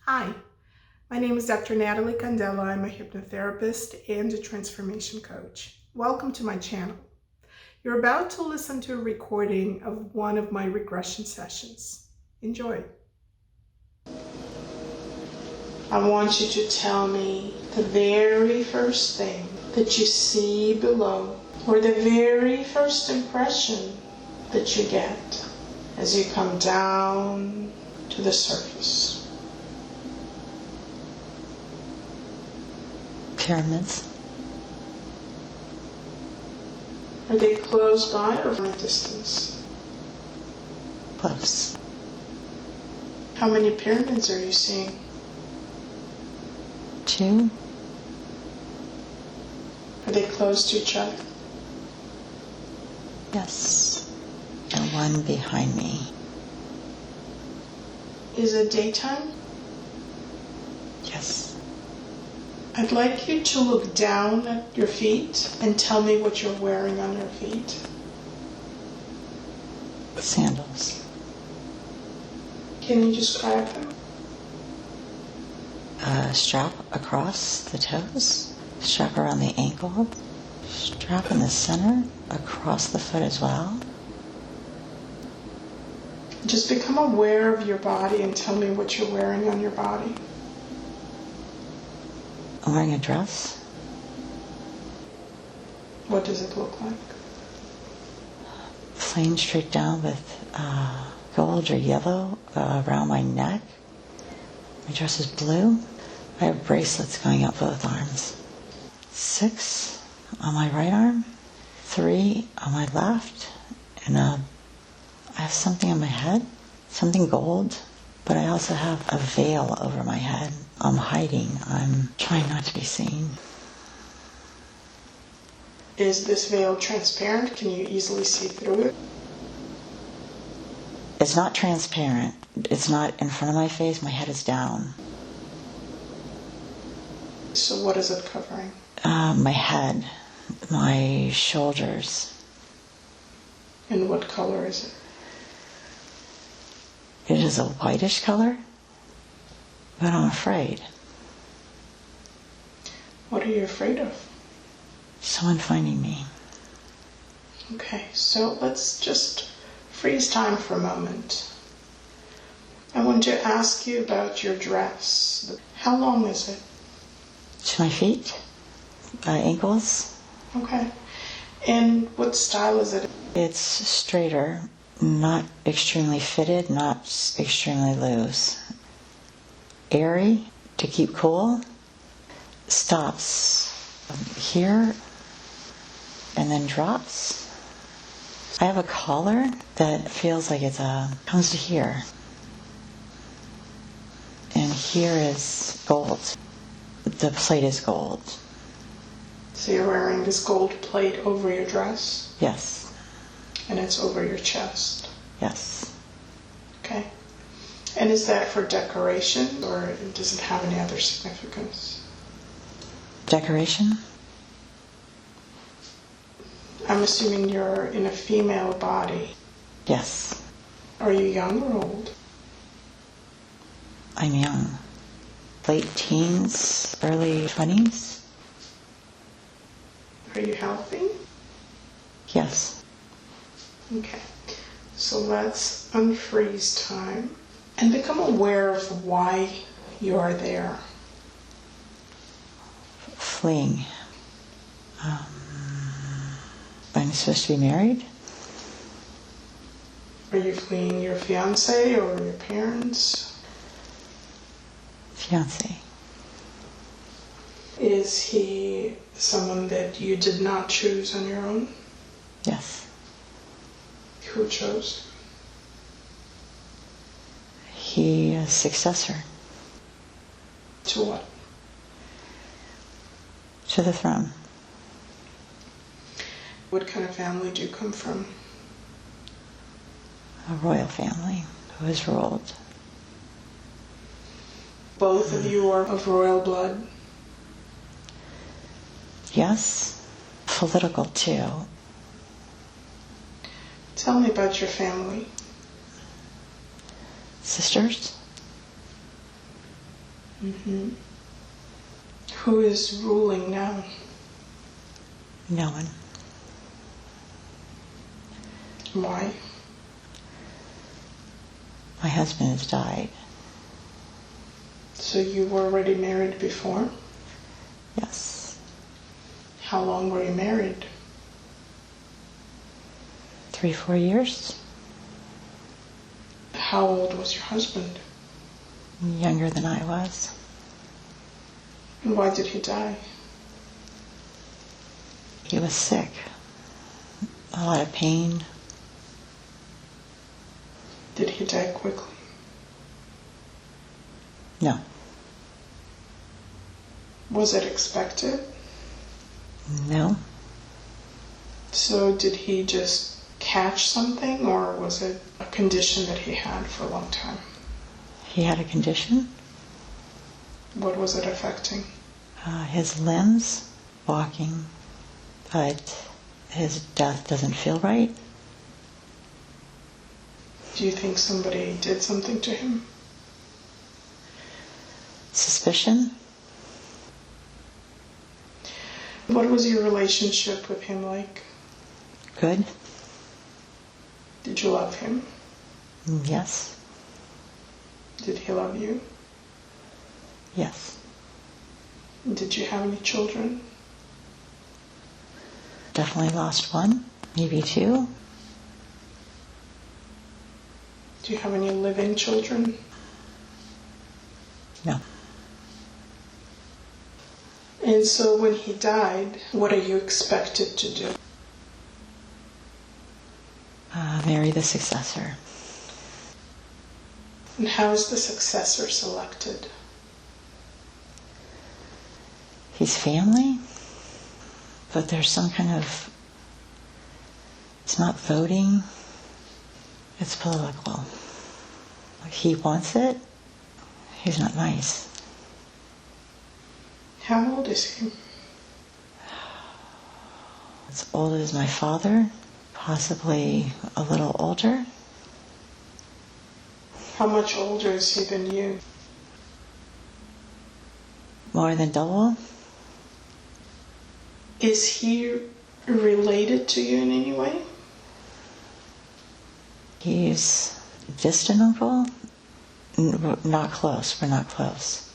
Hi, my name is Dr. Natalie Candela. I'm a hypnotherapist and a transformation coach. Welcome to my channel. You're about to listen to a recording of one of my regression sessions. Enjoy. I want you to tell me the very first thing that you see below, or the very first impression that you get as you come down to the surface. Pyramids. Are they close by or from a distance? Close. How many pyramids are you seeing? 2. Are they close to each other? Yes. And one behind me. Is it daytime? Yes. I'd like you to look down at your feet and tell me what you're wearing on your feet. Sandals. Can you describe them? A strap across the toes, strap around the ankle, strap in the center, across the foot as well. Just become aware of your body and tell me what you're wearing on your body. I'm wearing a dress. What does it look like? Plain straight down with gold or yellow around my neck. My dress is blue. I have bracelets going up both arms. 6 on my right arm, 3 on my left, and I have something on my head, something gold, but I also have a veil over my head. I'm hiding. I'm trying not to be seen. Is this veil transparent? Can you easily see through it? It's not transparent. It's not in front of my face. My head is down. So what is it covering? My head, my shoulders. And what color is it? It is a whitish color, but I'm afraid. What are you afraid of? Someone finding me. Okay, so let's just freeze time for a moment. I want to ask you about your dress. How long is it? To my feet, ankles. Okay. And what style is it? It's straighter, not extremely fitted, not extremely loose. Airy to keep cool. Stops here and then drops. I have a collar that feels like it comes to here. And here is gold. The plate is gold. So you're wearing this gold plate over your dress? Yes. And it's over your chest? Yes. Okay. And is that for decoration, or does it have any other significance? Decoration? I'm assuming you're in a female body. Yes. Are you young or old? I'm young. Late teens, early 20s. Are you healthy? Yes. Okay. So let's unfreeze time and become aware of why you are there. Fleeing. I'm supposed to be married. Are you fleeing your fiancé or your parents? Fiancé. Is he someone that you did not choose on your own? Yes. Who chose? He is successor. To what? To the throne. What kind of family do you come from? A royal family who has ruled. Both of you are of royal blood? Yes. Political too. Tell me about your family. Sisters? Mm-hmm. Who is ruling now? No one. Why? My husband has died. So you were already married before? Yes. How long were you married? 3-4 years. How old was your husband? Younger than I was. And why did he die? He was sick. A lot of pain. Did he die quickly? No. Was it expected? No. So did he just catch something, or was it a condition that he had for a long time? He had a condition. What was it affecting? His limbs, walking, but his death doesn't feel right. Do you think somebody did something to him? Suspicion. What was your relationship with him like? Good. Did you love him? Yes. Did he love you? Yes. Did you have any children? Definitely lost one, maybe 2. Do you have any living children? No. And so when he died, what are you expected to do? Marry the successor. And how is the successor selected? He's family, but there's some kind of, it's not voting, it's political. He wants it, he's not nice. How old is he? As old as my father, possibly a little older. How much older is he than you? More than double. Is he related to you in any way? He's distant uncle. Not close. We're not close.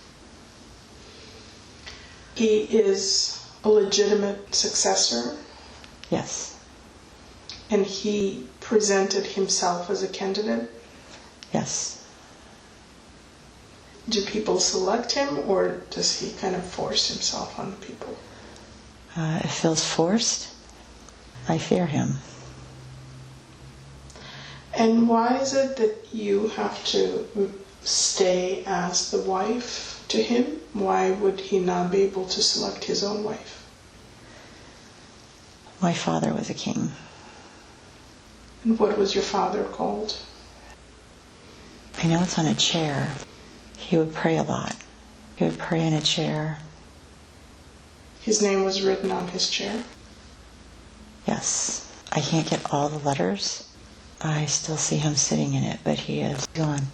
He is a legitimate successor, Yes. and he presented himself as a candidate. Yes. Do people select him, or does he kind of force himself on people? It feels forced. I fear him. And why is it that you have to stay as the wife to him? Why would he not be able to select his own wife? My father was a king. And what was your father called? I know it's on a chair. He would pray a lot. He would pray in a chair. His name was written on his chair. Yes. I can't get all the letters. I still see him sitting in it, but he is gone.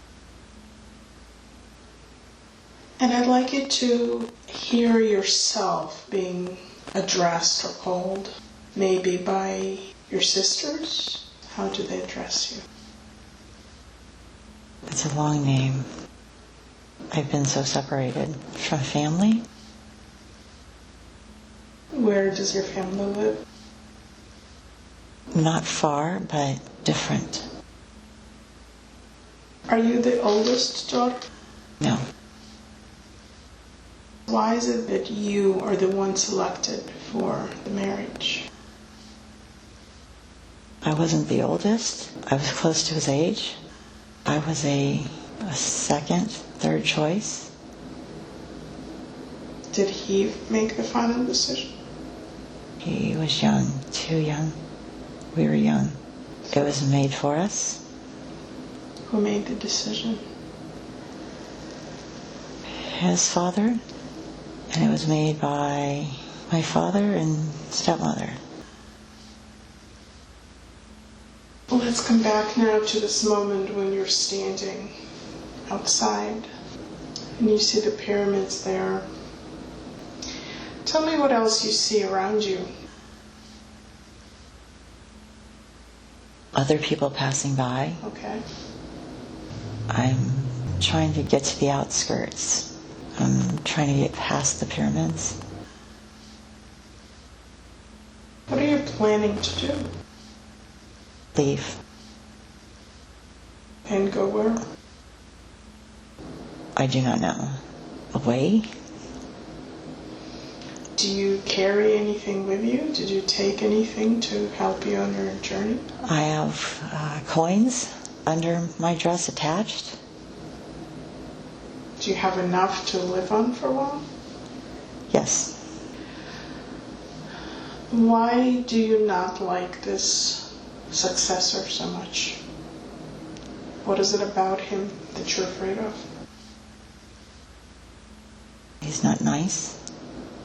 And I'd like you to hear yourself being addressed or called, maybe by your sisters. How do they address you? It's a long name. I've been so separated from family. Where does your family live? Not far, but different. Are you the oldest daughter? No. Why is it that you are the one selected for the marriage? I wasn't the oldest. I was close to his age. I was a second, third choice. Did he make the final decision? He was young, too young. We were young. It was made for us. Who made the decision? His father, and it was made by my father and stepmother. Let's come back now to this moment when you're standing outside And you see the pyramids there. Tell me what else you see around you. Other people passing by. Okay. I'm trying to get to the outskirts. I'm trying to get past the pyramids. What are you planning to do? Leave. And go where? I do not know. Away? Do you carry anything with you? Did you take anything to help you on your journey? I have coins under my dress attached. Do you have enough to live on for a while? Yes. Why do you not like this successor so much? What is it about him that you're afraid of? He's not nice.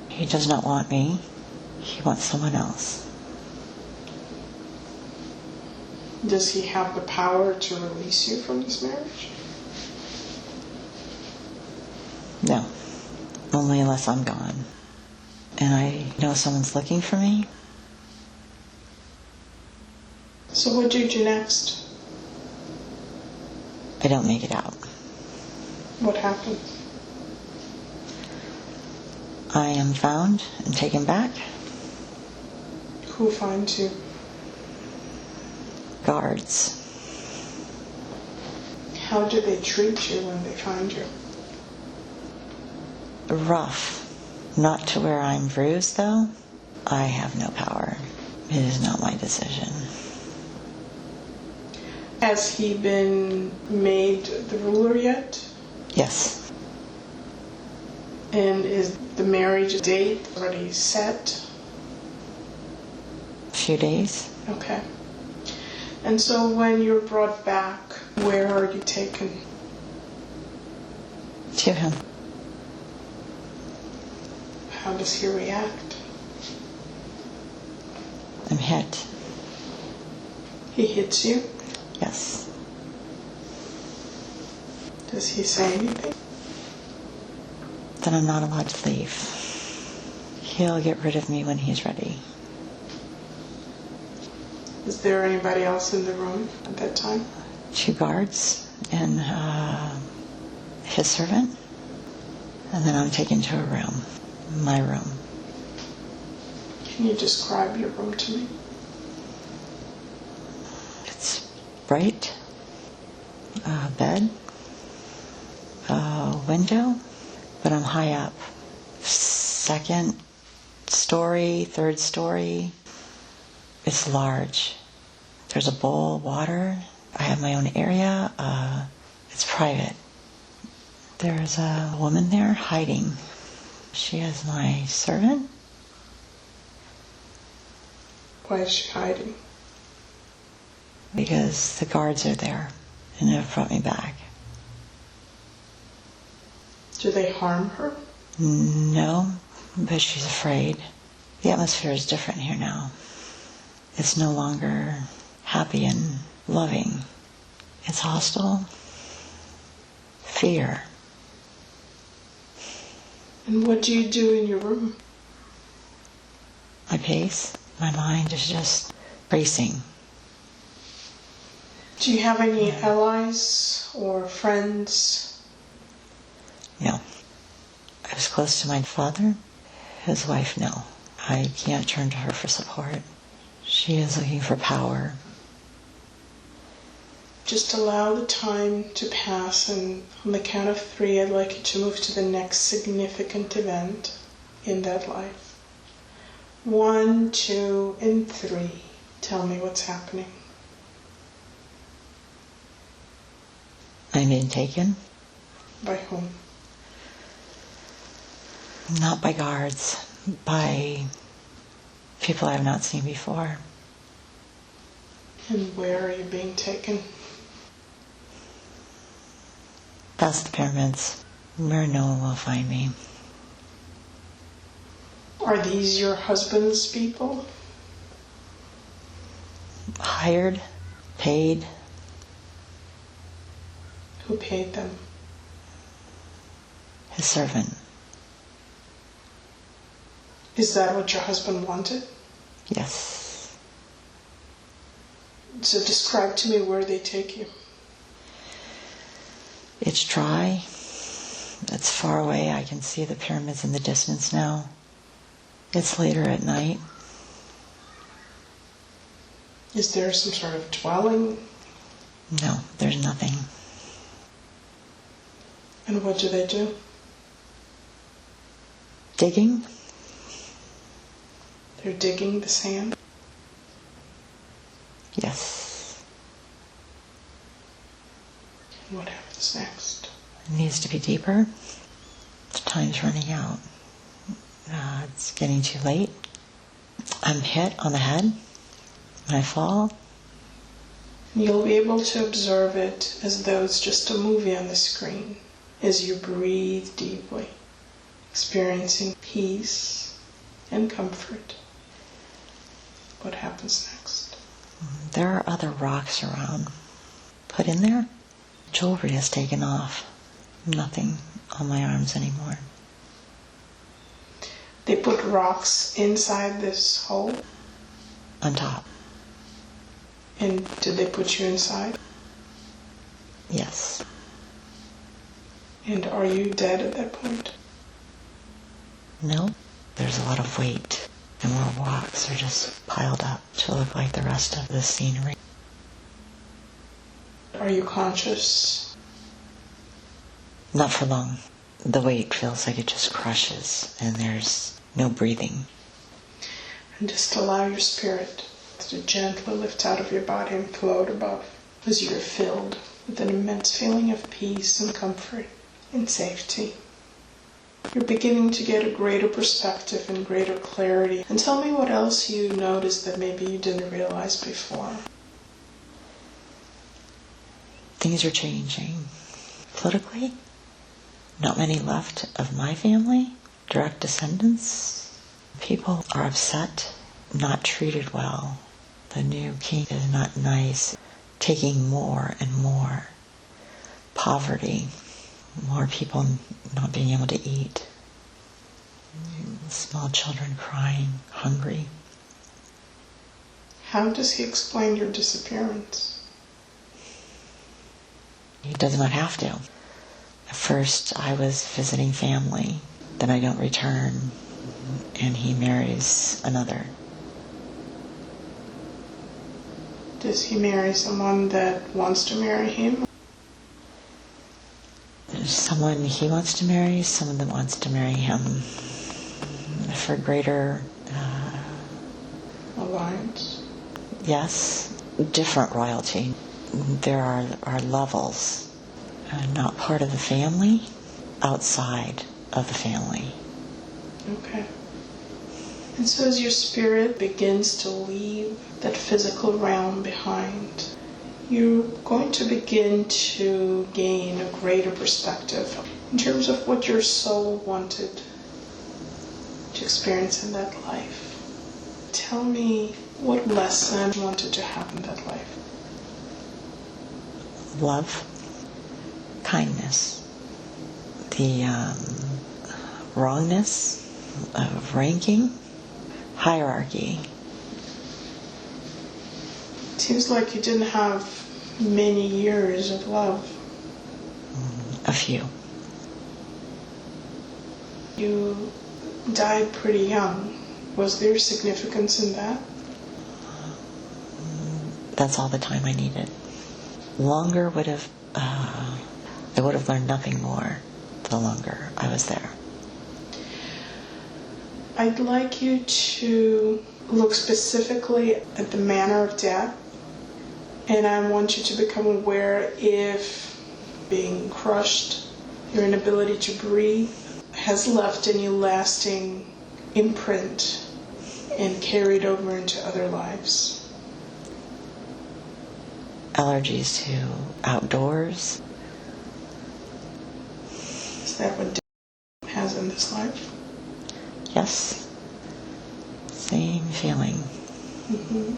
He does not want me. He wants someone else. Does he have the power to release you from this marriage? No. Only unless I'm gone. And I know someone's looking for me. So what do you do next? I don't make it out. What happens? I am found and taken back. Who finds you? Guards. How do they treat you when they find you? Rough. Not to where I'm bruised, though. I have no power. It is not my decision. Has he been made the ruler yet? Yes. And is the marriage date already set? A few days. Okay. And so when you're brought back, where are you taken? To him. How does he react? I'm hit. He hits you? Yes. Does he say anything? Then I'm not allowed to leave. He'll get rid of me when he's ready. Is there anybody else in the room at that time? 2 guards and his servant. And then I'm taken to a room. My room. Can you describe your room to me? It's bright. Bed. Window. But I'm high up. 2nd story, 3rd story. It's large. There's a bowl of water. I have my own area. It's private. There's a woman there hiding. She is my servant. Why is she hiding? Because the guards are there and have brought me back. Do they harm her? No, but she's afraid. The atmosphere is different here now. It's no longer happy and loving. It's hostile. Fear. And what do you do in your room? I pace. My mind is just racing. Do you have any allies or friends? No. I was close to my father. His wife, no. I can't turn to her for support. She is looking for power. Just allow the time to pass, and on the count of 3, I'd like you to move to the next significant event in that life. 1, 2, and 3. Tell me what's happening. I'm being taken. By whom? Not by guards, by people I have not seen before. And where are you being taken? Past the pyramids, where no one will find me. Are these your husband's people? Hired, paid. Who paid them? his servant. Is that what your husband wanted? Yes. So describe to me where they take you. It's dry. It's far away. I can see the pyramids in the distance now. It's later at night. Is there some sort of dwelling? No, there's nothing. And what do they do? Digging? They're digging the sand? Yes. And what happens next? It needs to be deeper. The time's running out. It's getting too late. I'm hit on the head when I fall. You'll be able to observe it as though it's just a movie on the screen, as you breathe deeply, experiencing peace and comfort. What happens next? There are other rocks around. Put in there. Jewelry is taken off. Nothing on my arms anymore. They put rocks inside this hole? On top. And did they put you inside? Yes. And are you dead at that point? No. There's a lot of weight. And more rocks are just piled up to look like the rest of the scenery. Are you conscious? Not for long. The weight feels like it just crushes and there's no breathing. And just allow your spirit to gently lift out of your body and float above as you're filled with an immense feeling of peace and comfort and safety. You're beginning to get a greater perspective and greater clarity. And tell me what else you noticed that maybe you didn't realize before. Things are changing. Politically, not many left of my family, direct descendants. People are upset, not treated well. The new king is not nice, taking more and more. Poverty, more people not being able to eat. Small children crying, hungry. How does he explain your disappearance? He does not have to. At first I was visiting family, then I don't return, and he marries another. Does he marry someone that wants to marry him? There's someone he wants to marry, someone that wants to marry him for greater Alliance? Yes, different royalty. There are levels. Not part of the family, outside of the family. Okay. And so as your spirit begins to leave that physical realm behind, you're going to begin to gain a greater perspective in terms of what your soul wanted to experience in that life. Tell me what lesson you wanted to have in that life. Love, kindness, the wrongness of ranking, hierarchy. It seems like you didn't have many years of love. A few. You died pretty young. Was there significance in that? That's all the time I needed. Longer would have, I would have learned nothing more the longer I was there. I'd like you to look specifically at the manner of death, and I want you to become aware if being crushed, your inability to breathe, has left any lasting imprint and carried over into other lives. Allergies to outdoors. Is that what death has in this life? Yes. Same feeling. Mm-hmm.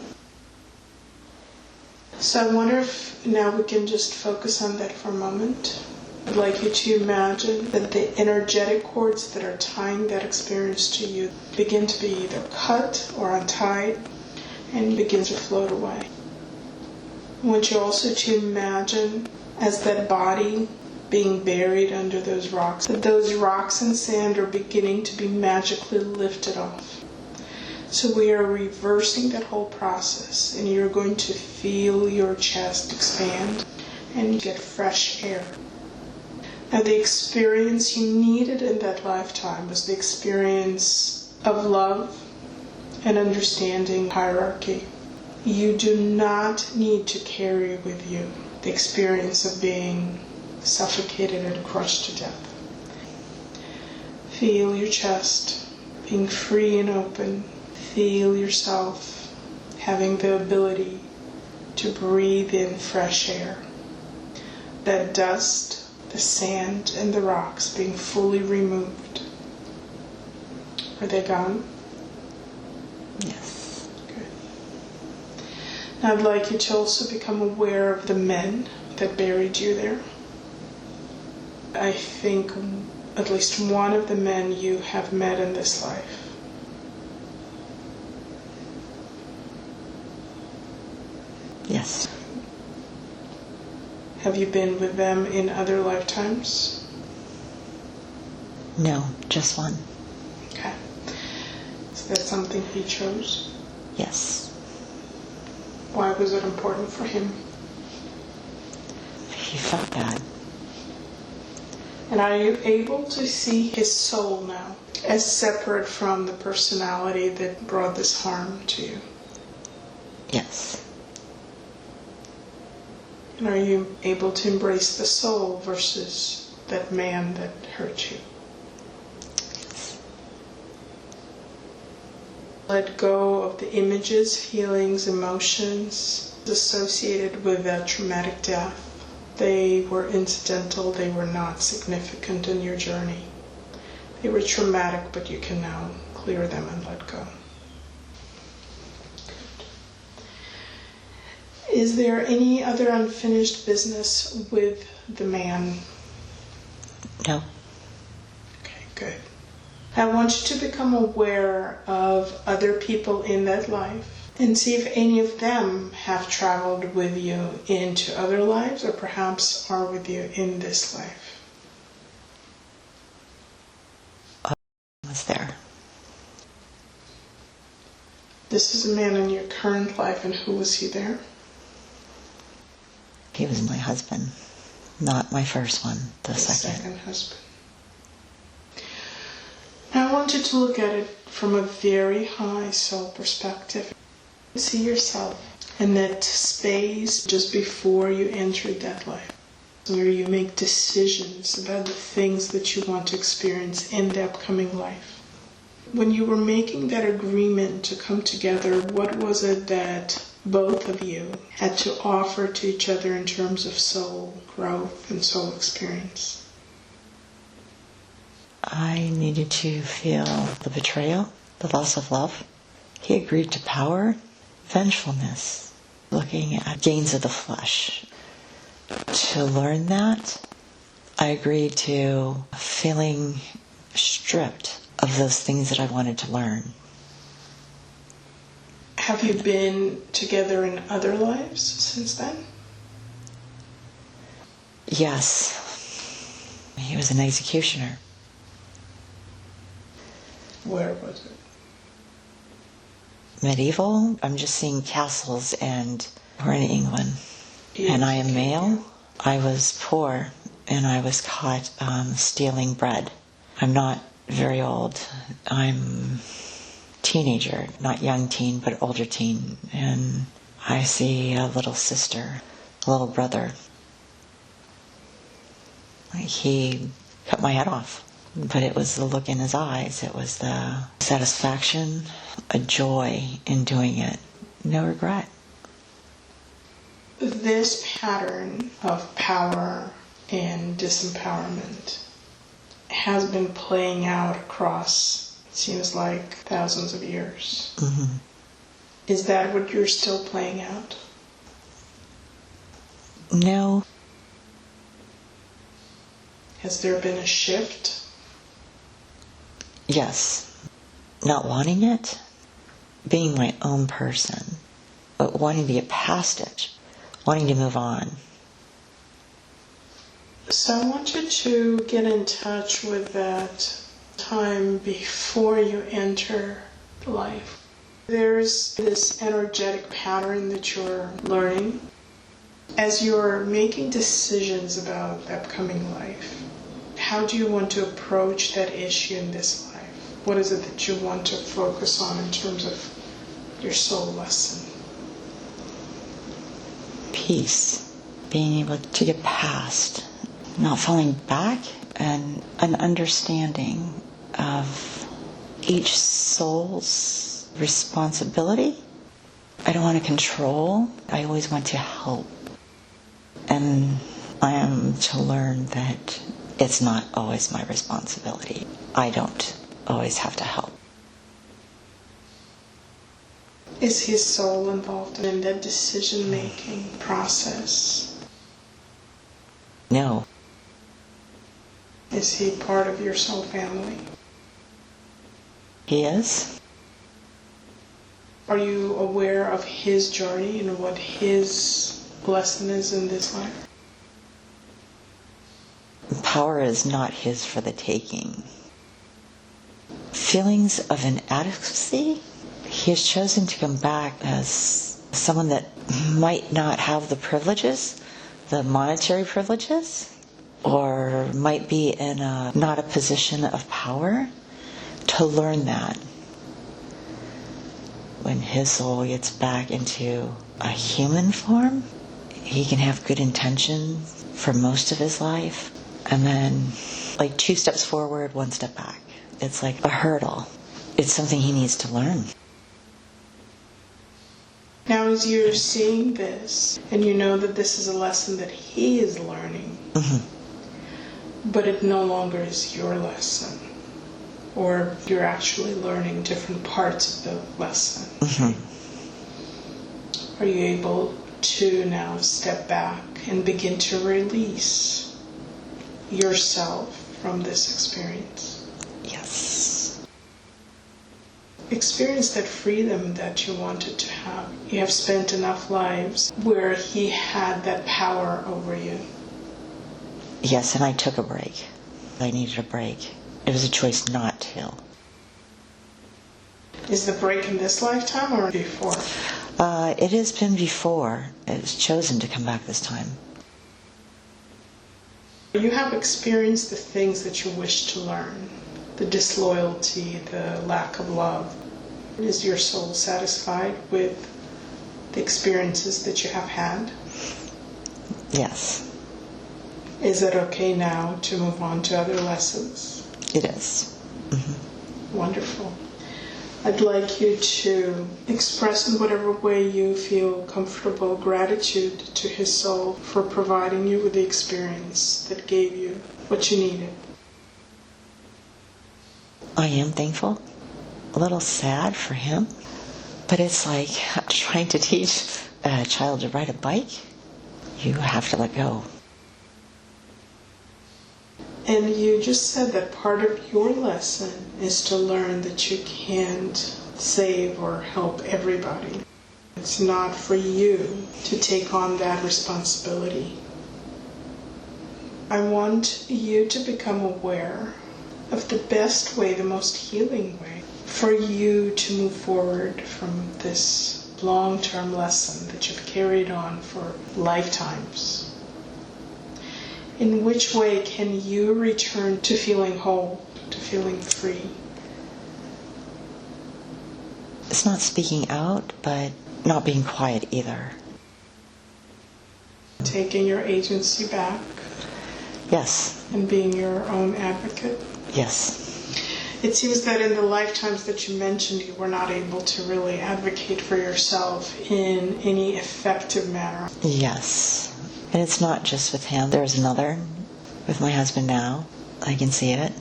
So I wonder if now we can just focus on that for a moment. I'd like you to imagine that the energetic cords that are tying that experience to you begin to be either cut or untied and begin to float away. I want you also to imagine as that body being buried under those rocks, that those rocks and sand are beginning to be magically lifted off. So we are reversing that whole process, and you're going to feel your chest expand and get fresh air. Now, the experience you needed in that lifetime was the experience of love and understanding hierarchy. You do not need to carry with you the experience of being suffocated and crushed to death. Feel your chest being free and open. Feel yourself having the ability to breathe in fresh air. That dust, the sand, and the rocks being fully removed. Are they gone? Yes. Good. Now I'd like you to also become aware of the men that buried you there. I think at least one of the men you have met in this life. Yes. Have you been with them in other lifetimes? No, just one. Okay. Is that something he chose? Yes. Why was it important for him? He felt bad. And are you able to see his soul now as separate from the personality that brought this harm to you? Yes. And are you able to embrace the soul versus that man that hurt you? Let go of the images, feelings, emotions associated with that traumatic death. They were incidental, they were not significant in your journey. They were traumatic, but you can now clear them and let go. Is there any other unfinished business with the man? No. Okay, good. I want you to become aware of other people in that life and see if any of them have traveled with you into other lives or perhaps are with you in this life. I was there. This is a man in your current life, and who was he there? He was my husband, not my first one, the second husband. Now I want you to look at it from a very high soul perspective. See yourself in that space just before you entered that life, where you make decisions about the things that you want to experience in the upcoming life. When you were making that agreement to come together, what was it that both of you had to offer to each other in terms of soul growth and soul experience? I needed to feel the betrayal, the loss of love. He agreed to power, vengefulness, looking at gains of the flesh. To learn that, I agreed to feeling stripped of those things that I wanted to learn. Have you been together in other lives since then? Yes. He was an executioner. Where was it? Medieval. I'm just seeing castles, and we're in England. And I am male. I was poor, and I was caught stealing bread. I'm not very old. I'm teenager, not young teen, but older teen. And I see a little sister, a little brother. He cut my head off. But it was the look in his eyes. It was the satisfaction, a joy in doing it. No regret. This pattern of power and disempowerment has been playing out across, it seems like, thousands of years. Mm-hmm. Is that what you're still playing out? No. Has there been a shift? Yes. Not wanting it, being my own person, but wanting to get past it, wanting to move on. So I want you to get in touch with that time before you enter life. There's this energetic pattern that you're learning. As you're making decisions about the upcoming life, how do you want to approach that issue in this life? What is it that you want to focus on in terms of your soul lesson? Peace. Being able to get past, not falling back, and an understanding of each soul's responsibility. I don't want to control. I always want to help. And I am to learn that it's not always my responsibility. I don't always have to help. Is his soul involved in that decision-making process? No. Is he part of your soul family? He is. Are you aware of his journey and what his lesson is in this life? Power is not his for the taking. Feelings of inadequacy, he has chosen to come back as someone that might not have the privileges, the monetary privileges, or might be in not a position of power, to learn that. When his soul gets back into a human form, he can have good intentions for most of his life, and then like 2 steps forward, 1 step back. It's like a hurdle. It's something he needs to learn. Now as you're seeing this, and you know that this is a lesson that he is learning, but it no longer is your lesson, or you're actually learning different parts of the lesson. Are you able to now step back and begin to release yourself from this experience? Yes. Experience that freedom that you wanted to have. You have spent enough lives where he had that power over you. Yes, and I took a break. I needed a break. It was a choice not to. Is the break in this lifetime or before? It has been before. It was chosen to come back this time. You have experienced the things that you wish to learn. The disloyalty, the lack of love. Is your soul satisfied with the experiences that you have had? Yes. Is it okay now to move on to other lessons? It is. Wonderful. I'd like you to express in whatever way you feel comfortable gratitude to his soul for providing you with the experience that gave you what you needed. I am thankful. A little sad for him. But it's like trying to teach a child to ride a bike. You have to let go. And you just said that part of your lesson is to learn that you can't save or help everybody. It's not for you to take on that responsibility. I want you to become aware of the best way, the most healing way, for you to move forward from this long-term lesson that you've carried on for lifetimes. In which way can you return to feeling whole, to feeling free? It's not speaking out, but not being quiet either. Taking your agency back. Yes. And being your own advocate. Yes. It seems that in the lifetimes that you mentioned, you were not able to really advocate for yourself in any effective manner. Yes. And it's not just with him. There's another with my husband now. I can see it.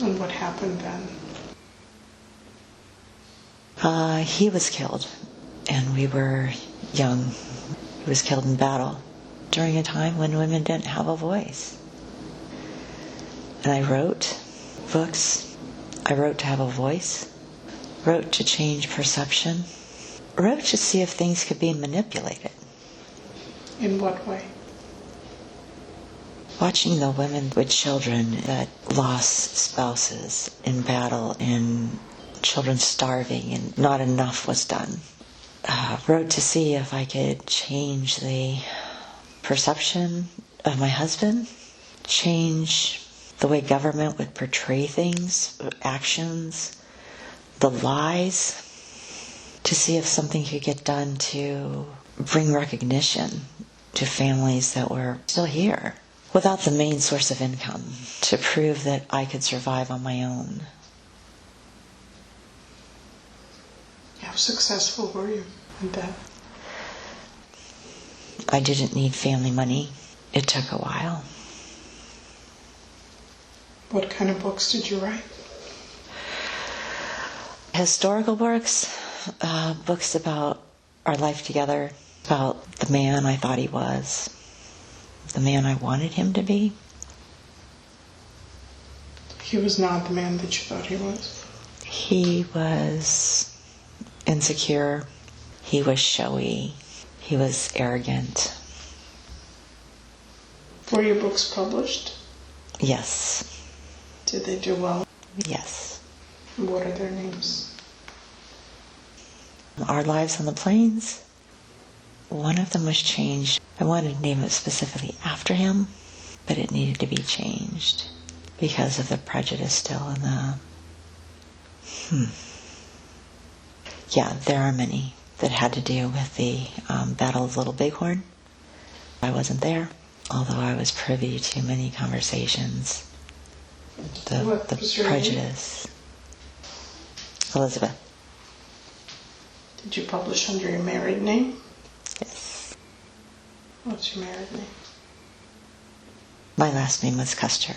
And what happened then? He was killed, and we were young. He was killed in battle during a time when women didn't have a voice. And I wrote books. I wrote to have a voice. Wrote to change perception. Wrote to see if things could be manipulated. In what way? Watching the women with children that lost spouses in battle and children starving and not enough was done. Wrote to see if I could change the perception of my husband, change the way government would portray things, actions, the lies, to see if something could get done to bring recognition to families that were still here without the main source of income, to prove that I could survive on my own. How successful were you in that? I didn't need family money. It took a while. What kind of books did you write? Historical works, books about our life together, about the man I thought he was, the man I wanted him to be. He was not the man that you thought he was? He was insecure. He was showy. He was arrogant. Were your books published? Yes. Did they do well? Yes. What are their names? Our Lives on the Plains. One of them was changed. I wanted to name it specifically after him, but it needed to be changed because of the prejudice still in the... Yeah, there are many that had to do with the Battle of Little Bighorn. I wasn't there, although I was privy to many conversations. The prejudice. Elizabeth. Did you publish under your married name? Yes. What's your married name? My last name was Custer.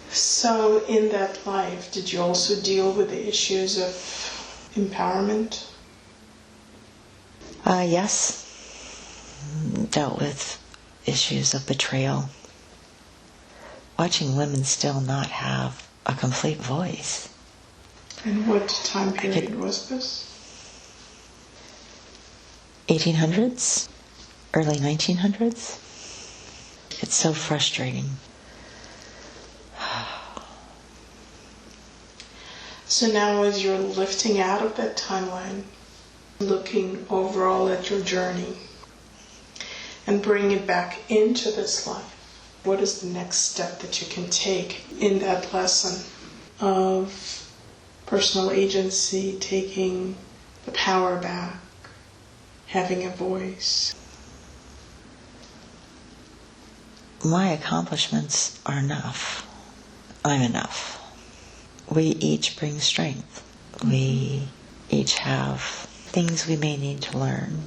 So in that life, did you also deal with the issues of empowerment? Yes. Dealt with issues of betrayal. Watching women still not have a complete voice. And what time period was this? 1800s, early 1900s. It's so frustrating. So now as you're lifting out of that timeline, looking overall at your journey and bringing it back into this life, what is the next step that you can take in that lesson of personal agency, taking the power back, having a voice? My accomplishments are enough. I'm enough. We each bring strength. We each have things we may need to learn.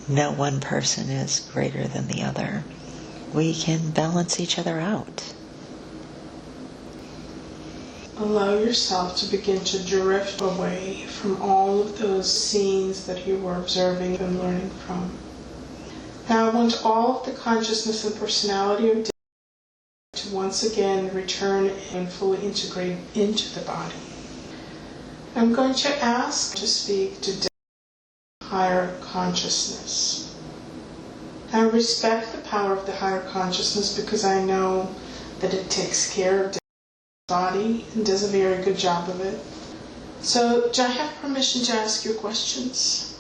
No one person is greater than the other. We can balance each other out. Allow yourself to begin to drift away from all of those scenes that you were observing and learning from. Now I want all of the consciousness and personality of to once again return and fully integrate into the body. I'm going to ask to speak to higher consciousness. I respect the power of the higher consciousness because I know that it takes care of the body and does a very good job of it. So, do I have permission to ask you questions?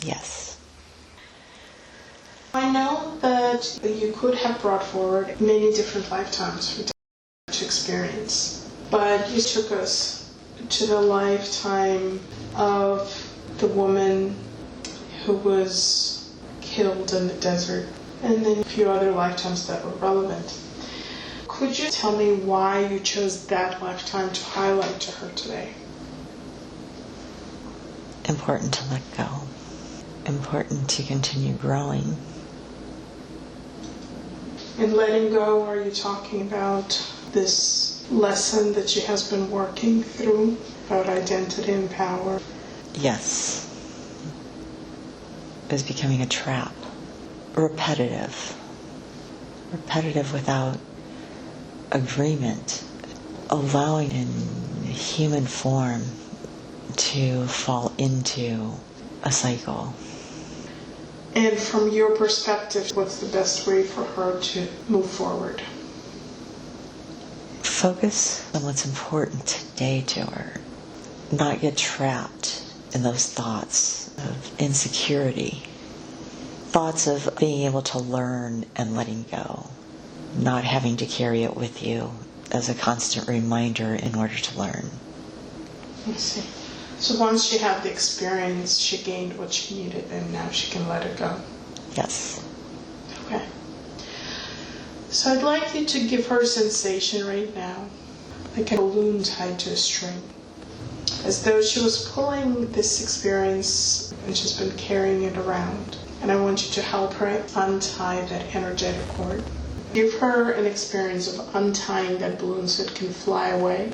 Yes. I know that you could have brought forward many different lifetimes for to experience, but you took us to the lifetime of the woman who was killed in the desert, and then a few other lifetimes that were relevant. Could you tell me why you chose that lifetime to highlight to her today? Important to let go. Important to continue growing. In letting go, are you talking about this lesson that she has been working through about identity and power? Yes. It was becoming a trap. Repetitive. Repetitive without agreement, allowing in human form to fall into a cycle. And from your perspective, what's the best way for her to move forward? Focus on what's important today to her. Not get trapped in those thoughts of insecurity. Thoughts of being able to learn and letting go. Not having to carry it with you as a constant reminder in order to learn. I see. So once she had the experience, she gained what she needed, and now she can let it go. Yes. Okay. So I'd like you to give her a sensation right now, like a balloon tied to a string, as though she was pulling this experience and she's been carrying it around. And I want you to help her untie that energetic cord. Give her an experience of untying that balloon so it can fly away,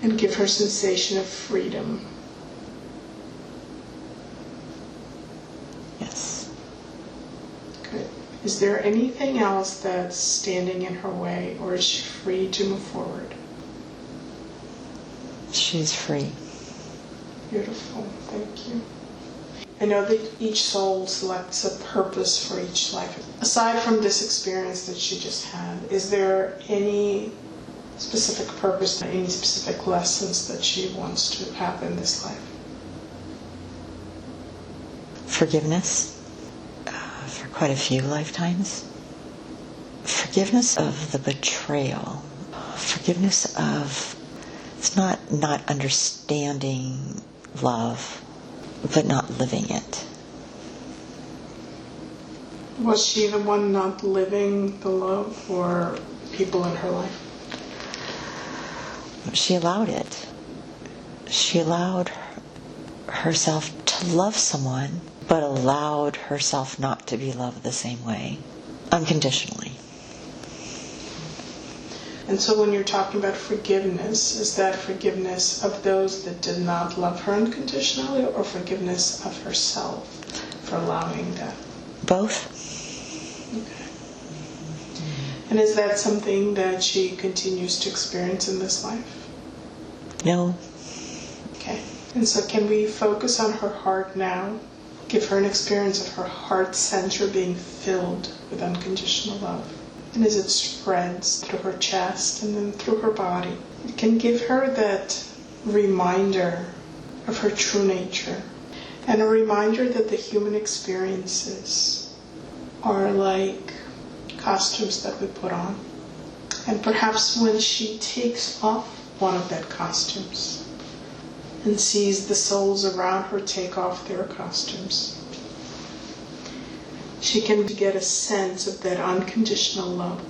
and give her a sensation of freedom. Yes. Good. Is there anything else that's standing in her way, or is she free to move forward? She's free. Beautiful. Thank you. I know that each soul selects a purpose for each life. Aside from this experience that she just had, is there any specific purpose, any specific lessons that she wants to have in this life? Forgiveness for quite a few lifetimes. Forgiveness of the betrayal. Forgiveness of, it's not understanding love, but not living it. Was she the one not living the love, or people in her life? She allowed it. She allowed herself to love someone, but allowed herself not to be loved the same way, unconditionally. And so when you're talking about forgiveness, is that forgiveness of those that did not love her unconditionally, or forgiveness of herself for allowing that? Both. Okay. And is that something that she continues to experience in this life? No. Okay. And so can we focus on her heart now? Give her an experience of her heart center being filled with unconditional love. And as it spreads through her chest and then through her body, it can give her that reminder of her true nature, and a reminder that the human experiences are like costumes that we put on. And perhaps when she takes off one of that costumes and sees the souls around her take off their costumes, she can get a sense of that unconditional love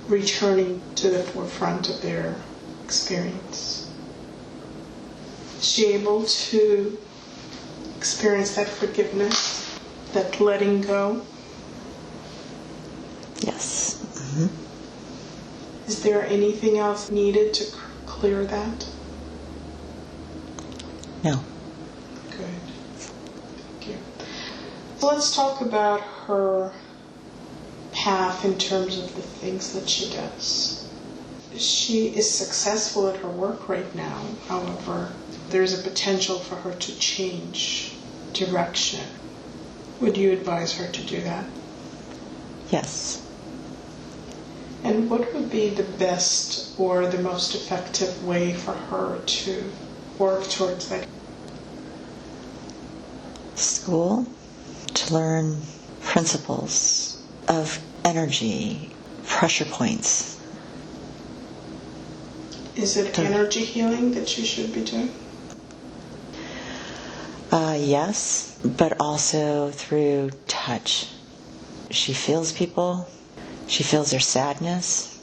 returning to the forefront of their experience. Is she able to experience that forgiveness, that letting go? Yes. Mm-hmm. Is there anything else needed to clear that? No. Good. Thank you. So let's talk about her path in terms of the things that she does. She is successful at her work right now. However, there's a potential for her to change direction. Would you advise her to do that? Yes. And what would be the best or the most effective way for her to work towards that? School, to learn principles of energy, pressure points. Is it energy healing that she should be doing? Yes, but also through touch. She feels people, she feels their sadness,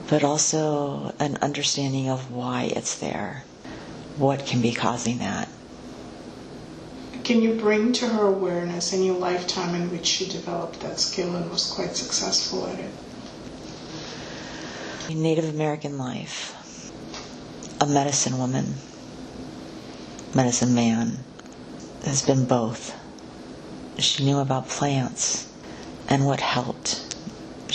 but also an understanding of why it's there, what can be causing that. Can you bring to her awareness any lifetime in which she developed that skill and was quite successful at it? In Native American life, a medicine woman, medicine man, has been both. She knew about plants and what helped.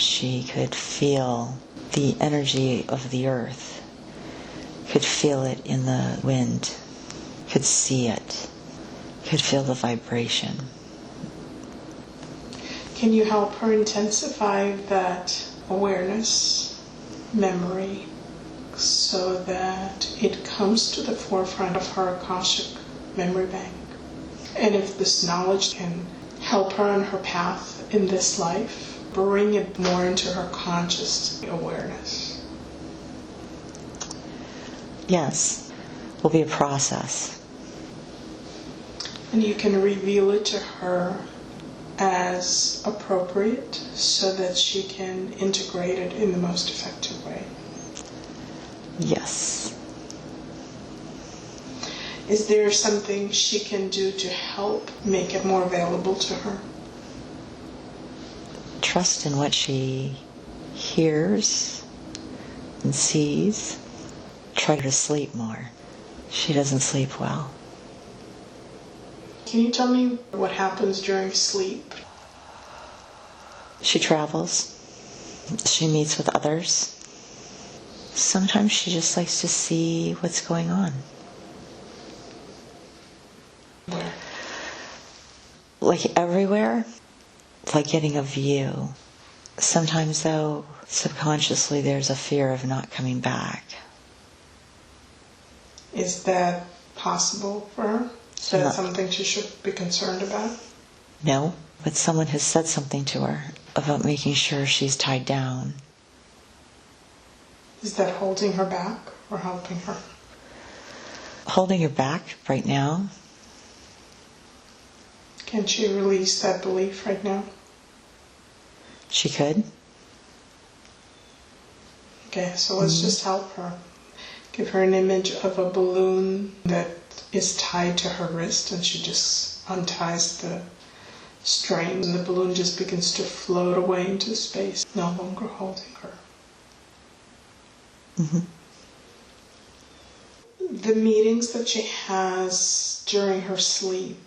she could feel the energy of the earth, could feel it in the wind, could see it, could feel the vibration. Can you help her intensify that awareness, memory, so that it comes to the forefront of her Akashic memory bank? And if this knowledge can help her on her path in this life, bring it more into her conscious awareness. Yes, will be a process. And you can reveal it to her as appropriate so that she can integrate it in the most effective way. Yes. Is there something she can do to help make it more available to her? Trust in what she hears and sees. Try to sleep more. She doesn't sleep well. Can you tell me what happens during sleep? She travels. She meets with others. Sometimes she just likes to see what's going on. Where? Like everywhere, like getting a view. Sometimes, though, subconsciously there's a fear of not coming back. Is that possible for her? Is that something she should be concerned about? No, but someone has said something to her about making sure she's tied down. Is that holding her back or helping her? Holding her back right now. Can she release that belief right now? She could. Okay, so let's just help her. Give her an image of a balloon that is tied to her wrist, and she just unties the string, and the balloon just begins to float away into space, no longer holding her. Mm-hmm. The meetings that she has during her sleep,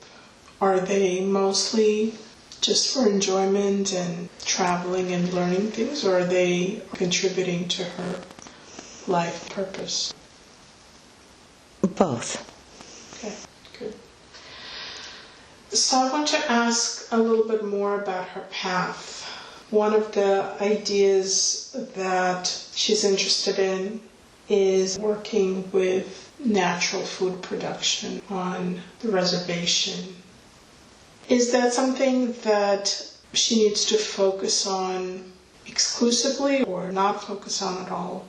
are they mostly just for enjoyment and traveling and learning things, or are they contributing to her life purpose? Both. Okay, good. So I want to ask a little bit more about her path. One of the ideas that she's interested in is working with natural food production on the reservation. Is that something that she needs to focus on exclusively or not focus on at all?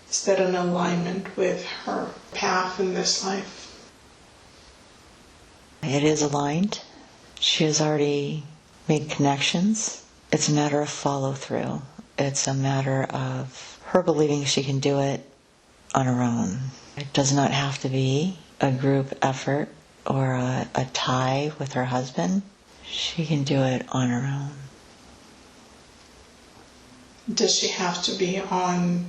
Is that an alignment with her path in this life? It is aligned. She has already made connections. It's a matter of follow-through. It's a matter of her believing she can do it on her own. It does not have to be a group effort or a tie with her husband. She can do it on her own. Does she have to be on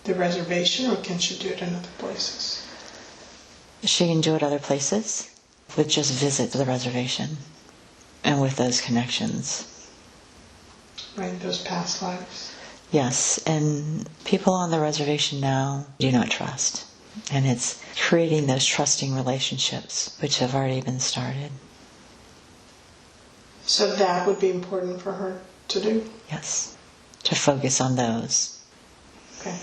the reservation, or can she do it in other places? She can do it other places with just visit to the reservation and with those connections. Right, those past lives. Yes, and people on the reservation now do not trust. And it's creating those trusting relationships, which have already been started. So that would be important for her to do? Yes, to focus on those. Okay.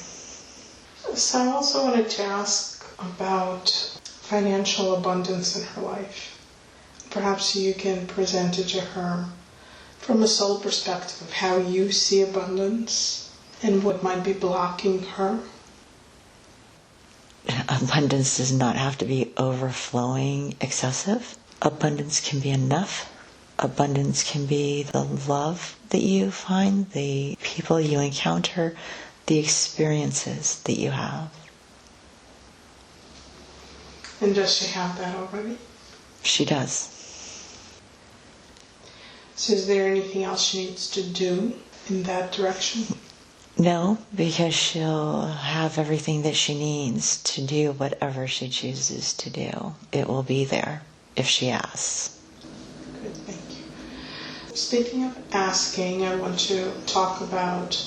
So I also wanted to ask about financial abundance in her life. Perhaps you can present it to her from a soul perspective of how you see abundance and what might be blocking her. Abundance does not have to be overflowing, excessive. Abundance can be enough. Abundance can be the love that you find, the people you encounter, the experiences that you have. And does she have that already? She does. So is there anything else she needs to do in that direction? No, because she'll have everything that she needs to do whatever she chooses to do. It will be there if she asks. Good, thank you. Speaking of asking, I want to talk about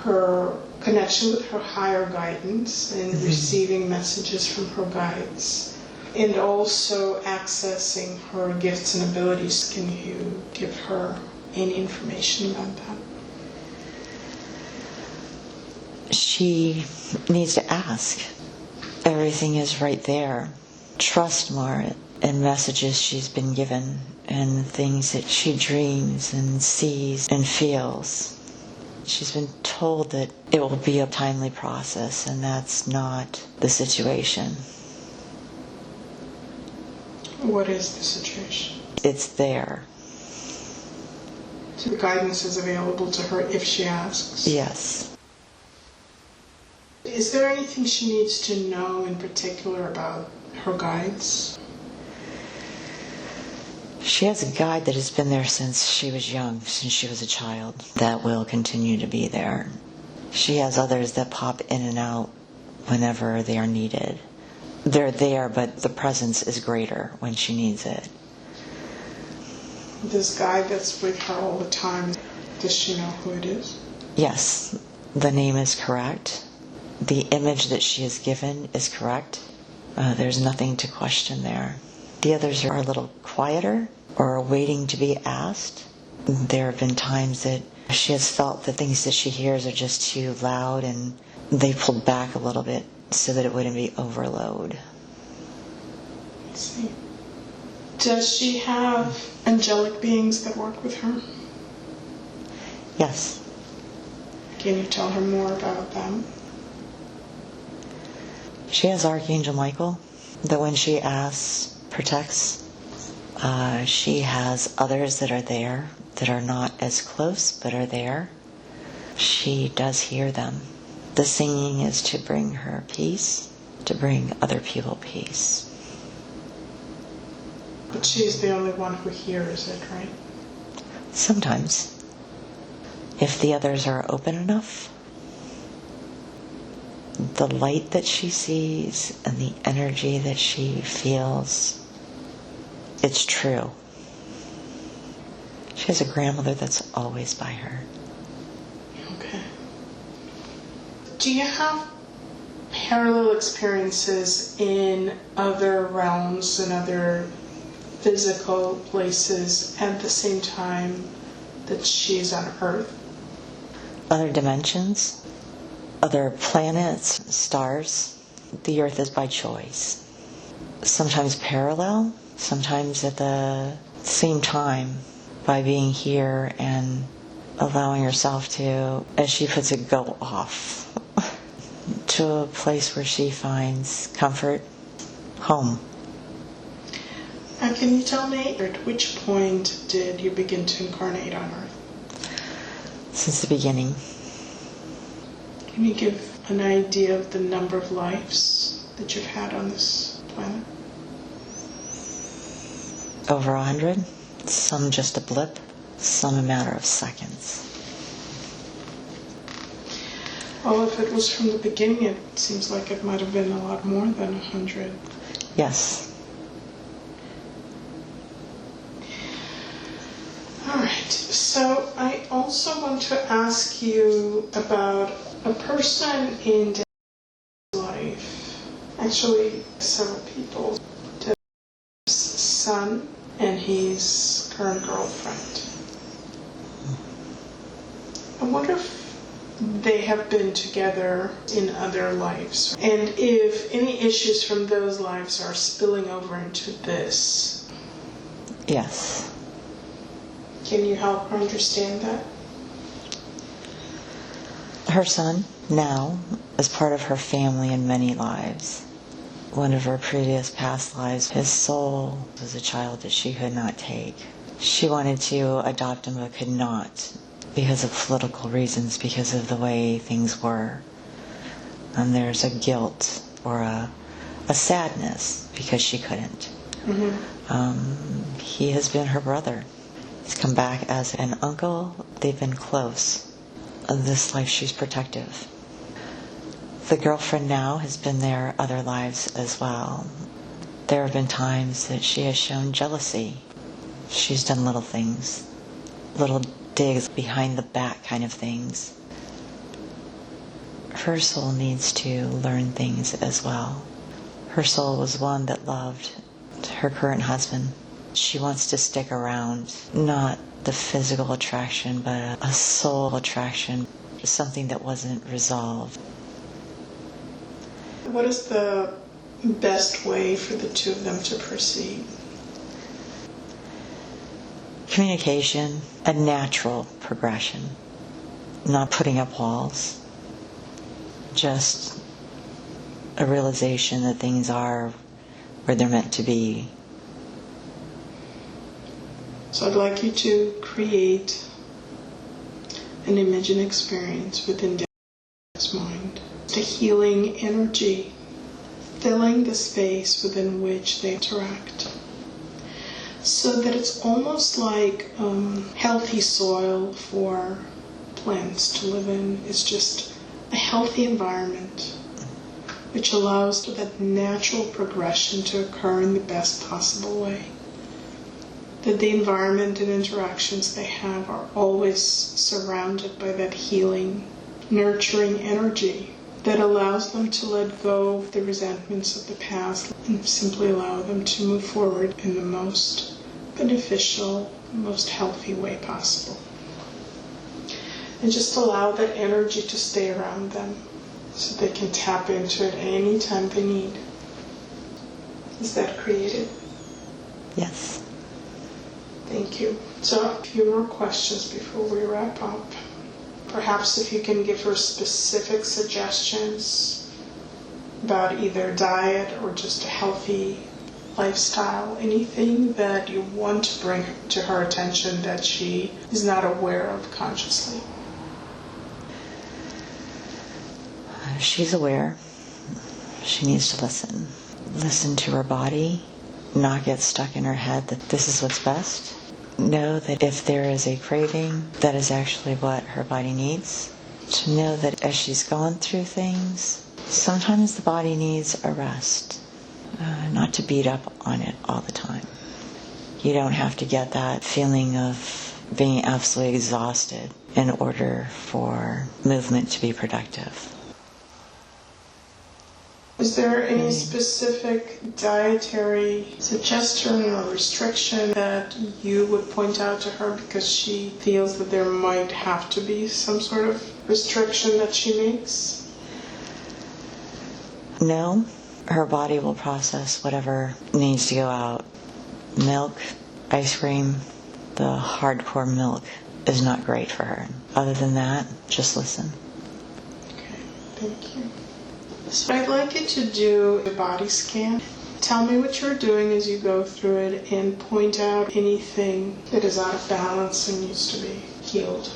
her connection with her higher guidance and receiving messages from her guides, and also accessing her gifts and abilities. Can you give her any information about that? She needs to ask. Everything is right there. Trust more in messages she's been given and things that she dreams and sees and feels. She's been told that it will be a timely process, and that's not the situation. What is the situation? It's there. So the guidance is available to her if she asks? Yes. Is there anything she needs to know in particular about her guides? She has a guide that has been there since she was young, since she was a child, that will continue to be there. She has others that pop in and out whenever they are needed. They're there, but the presence is greater when she needs it. This guide that's with her all the time, does she know who it is? Yes, the name is correct. The image that she is given is correct. There's nothing to question there. The others are a little quieter or waiting to be asked. There have been times that she has felt the things that she hears are just too loud, and they pulled back a little bit so that it wouldn't be overload. I see. Does she have angelic beings that work with her? Yes. Can you tell her more about them? She has Archangel Michael that when she asks, protects. She has others that are there that are not as close but are there. She does hear them. The singing is to bring her peace, to bring other people peace. But she's the only one who hears it, right? Sometimes. If the others are open enough, the light that she sees and the energy that she feels, it's true. She has a grandmother that's always by her. Okay. Do you have parallel experiences in other realms and other physical places at the same time that she's on Earth? Other dimensions, other planets, stars. The Earth is by choice. Sometimes parallel, sometimes at the same time, by being here and allowing herself to, as she puts it, go off to a place where she finds comfort, home. And can you tell me, at which point did you begin to incarnate on Earth? Since the beginning. Can you give an idea of the number of lives that you've had on this planet? Over 100. Some just a blip, some a matter of seconds. Well, if it was from the beginning, it seems like it might have been a lot more than 100. Yes. All right. So I also want to ask you about a person in Dan's life. Actually, several people. Dan's son and his current girlfriend. I wonder if they have been together in other lives, and if any issues from those lives are spilling over into this. Yes. Can you help her understand that? Her son, now, is part of her family in many lives. One of her previous past lives, his soul was a child that she could not take. She wanted to adopt him but could not because of political reasons, because of the way things were. And there's a guilt or a sadness because she couldn't. Mm-hmm. He has been her brother. He's come back as an uncle. They've been close. In this life, she's protective. The girlfriend now has been there other lives as well. There have been times that she has shown jealousy. She's done little things little digs behind the back kind of things. Her soul needs to learn things as well. Her soul was one that loved her current husband. She wants to stick around, not the physical attraction, but a soul attraction, something that wasn't resolved. What is the best way for the two of them to proceed? Communication, a natural progression, not putting up walls, just a realization that things are where they're meant to be. So I'd like you to create an image and experience within Dan's mind. A healing energy filling the space within which they interact. So that it's almost like healthy soil for plants to live in. It's just a healthy environment which allows that natural progression to occur in the best possible way. That the environment and interactions they have are always surrounded by that healing, nurturing energy that allows them to let go of the resentments of the past and simply allow them to move forward in the most beneficial, most healthy way possible. And just allow that energy to stay around them so they can tap into it any time they need. Is that creative? Yes. Thank you. So a few more questions before we wrap up. Perhaps if you can give her specific suggestions about either diet or just a healthy lifestyle, anything that you want to bring to her attention that she is not aware of consciously. She's aware. She needs to listen. Listen to her body, not get stuck in her head that this is what's best. Know that if there is a craving, that is actually what her body needs. To know that as she's going through things, sometimes the body needs a rest. Not to beat up on it all the time. You don't have to get that feeling of being absolutely exhausted in order for movement to be productive. Is there any specific dietary suggestion or restriction that you would point out to her because she feels that there might have to be some sort of restriction that she makes? No. Her body will process whatever needs to go out. Milk, ice cream, the hardcore milk is not great for her. Other than that, just listen. Okay, thank you. So I'd like you to do a body scan. Tell me what you're doing as you go through it and point out anything that is out of balance and needs to be healed.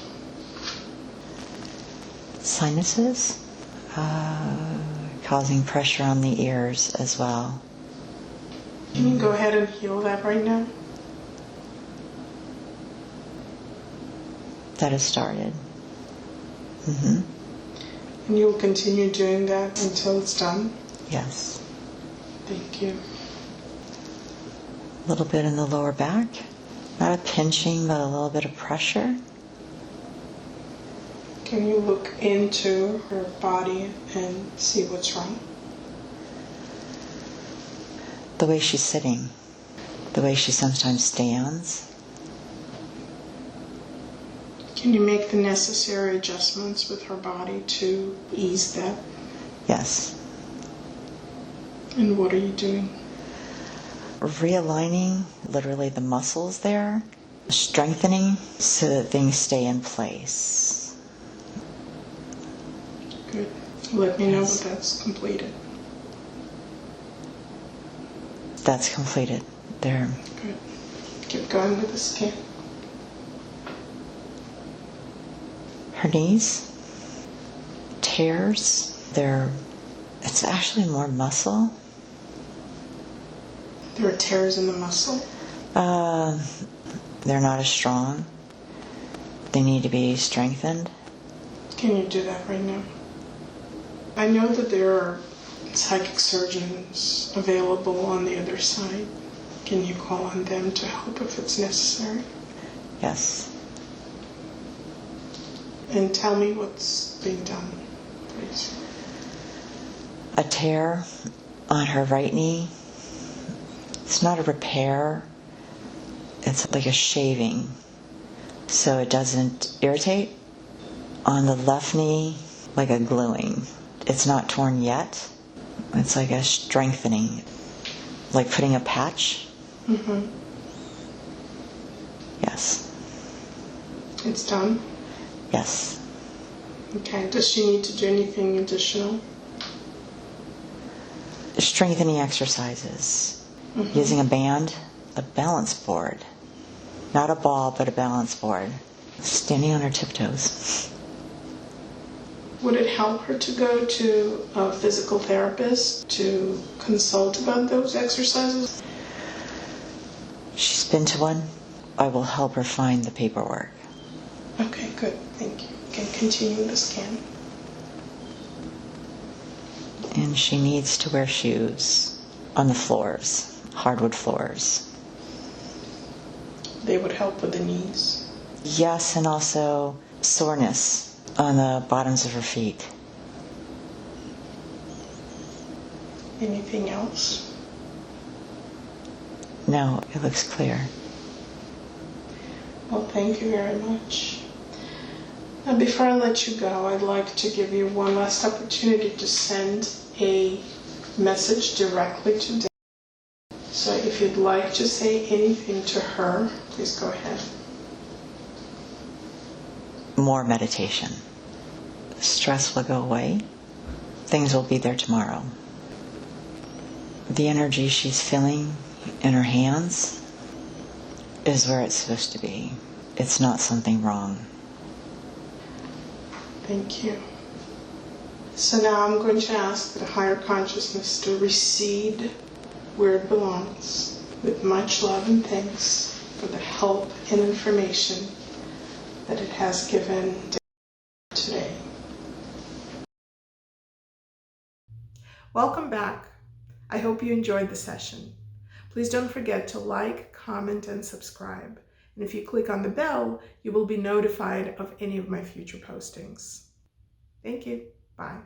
Sinuses, causing pressure on the ears as well. Can you go ahead and heal that right now? That has started. And you'll continue doing that until it's done? Yes. Thank you. A little bit in the lower back. Not a pinching, but a little bit of pressure. Can you look into her body and see what's wrong? The way she's sitting. The way she sometimes stands. Can you make the necessary adjustments with her body to ease that? Yes. And what are you doing? Realigning, literally the muscles there. Strengthening so that things stay in place. Good. Let me know when that's completed. That's completed. There. Good. Keep going with the scan. Her knees, tears, it's actually more muscle. There are tears in the muscle? They're not as strong. They need to be strengthened. Can you do that right now? I know that there are psychic surgeons available on the other side. Can you call on them to help if it's necessary? Yes. And tell me what's being done, please. A tear on her right knee. It's not a repair. It's like a shaving, so it doesn't irritate. On the left knee, like a gluing. It's not torn yet. It's like a strengthening, like putting a patch. Mm-hmm. Yes. It's done? Yes. Okay. Does she need to do anything additional? Strengthening exercises. Mm-hmm. Using a band, a balance board. Not a ball, but a balance board. Standing on her tiptoes. Would it help her to go to a physical therapist to consult about those exercises? She's been to one. I will help her find the paperwork. Okay, good. Thank you. You can continue the scan. And she needs to wear shoes on the floors, hardwood floors. They would help with the knees. Yes, and also soreness on the bottoms of her feet. Anything else? No, it looks clear. Well, thank you very much. Now, before I let you go, I'd like to give you one last opportunity to send a message directly to Dan. So if you'd like to say anything to her, please go ahead. More meditation. Stress will go away. Things will be there tomorrow. The energy she's feeling in her hands is where it's supposed to be. It's not something wrong. Thank you. So now I'm going to ask the higher consciousness to recede where it belongs, with much love and thanks for the help and information that it has given today. Welcome back. I hope you enjoyed the session. Please don't forget to like, comment, and subscribe. And if you click on the bell, you will be notified of any of my future postings. Thank you. Bye.